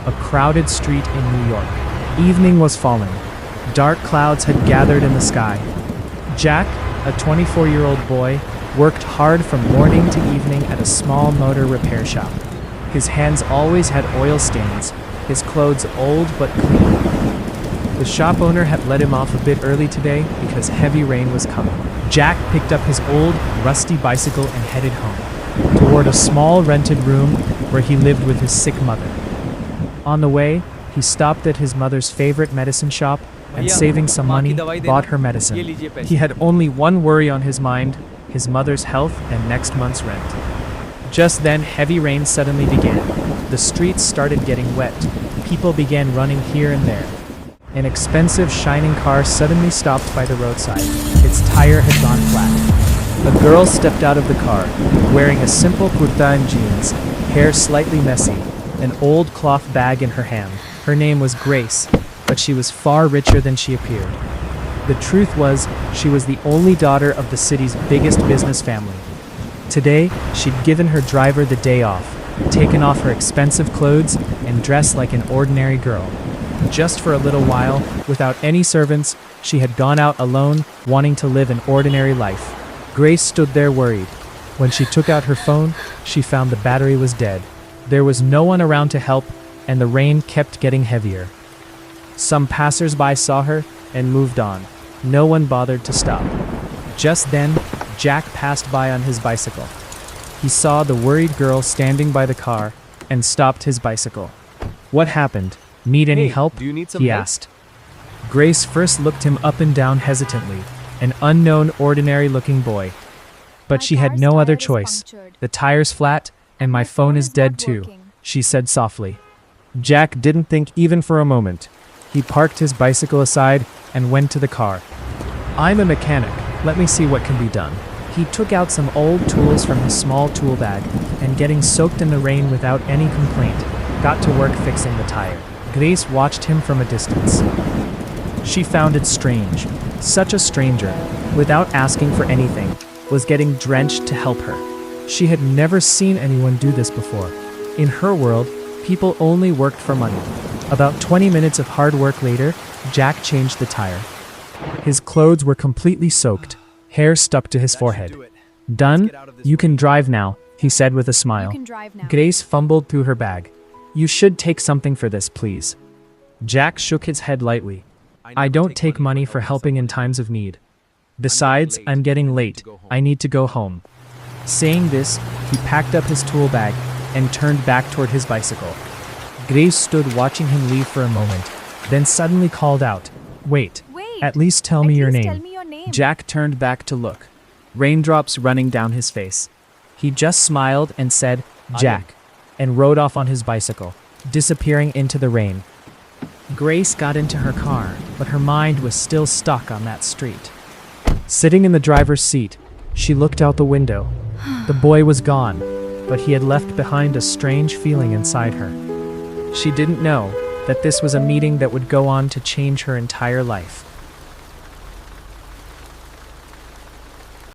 a crowded street in New York. Evening was falling. Dark clouds had gathered in the sky. Jack, a 24-year-old boy, worked hard from morning to evening at a small motor repair shop. His hands always had oil stains, his clothes old but clean. The shop owner had let him off a bit early today because heavy rain was coming. Jack picked up his old, rusty bicycle and headed home, toward a small rented room where he lived with his sick mother. On the way, he stopped at his mother's favorite medicine shop and, saving some money, bought her medicine. He had only one worry on his mind: his mother's health and next month's rent. Just then, heavy rain suddenly began. The streets started getting wet. People began running here and there. An expensive, shining car suddenly stopped by the roadside. Its tire had gone flat. A girl stepped out of the car, wearing a simple kurta and jeans, hair slightly messy, an old cloth bag in her hand. Her name was Grace, but she was far richer than she appeared. The truth was, she was the only daughter of the city's biggest business family. Today, she'd given her driver the day off, taken off her expensive clothes, and dressed like an ordinary girl. Just for a little while, without any servants, she had gone out alone, wanting to live an ordinary life. Grace stood there worried. When she took out her phone, she found the battery was dead. There was no one around to help, and the rain kept getting heavier. Some passers-by saw her and moved on. No one bothered to stop. Just then, Jack passed by on his bicycle. He saw the worried girl standing by the car and stopped his bicycle. "What happened? Need any help?" do you need some he help? asked. Grace first looked him up and down hesitantly, an unknown, ordinary-looking boy. But she had no other choice. "The tire's flat, and my phone is dead too," she said softly. Jack didn't think even for a moment. He parked his bicycle aside and went to the car. "I'm a mechanic. Let me see what can be done." He took out some old tools from his small tool bag and, getting soaked in the rain without any complaint, got to work fixing the tire. Grace watched him from a distance. She found it strange. Such a stranger, without asking for anything, was getting drenched to help her. She had never seen anyone do this before. In her world, people only worked for money. About 20 minutes of hard work later, Jack changed the tire. His clothes were completely soaked. Hair stuck to his forehead. "Done? You can drive now," he said with a smile. Grace fumbled through her bag. "You should take something for this, please." Jack shook his head lightly. "I don't take money for helping in times of need. Besides, I'm getting late. I need to go home." Saying this, he packed up his tool bag and turned back toward his bicycle. Grace stood watching him leave for a moment, then suddenly called out, Wait, at least tell me your name." Jack turned back to look, raindrops running down his face. He just smiled and said, "Jack," and rode off on his bicycle, disappearing into the rain. Grace got into her car, but her mind was still stuck on that street. Sitting in the driver's seat, she looked out the window. The boy was gone, but he had left behind a strange feeling inside her. She didn't know that this was a meeting that would go on to change her entire life.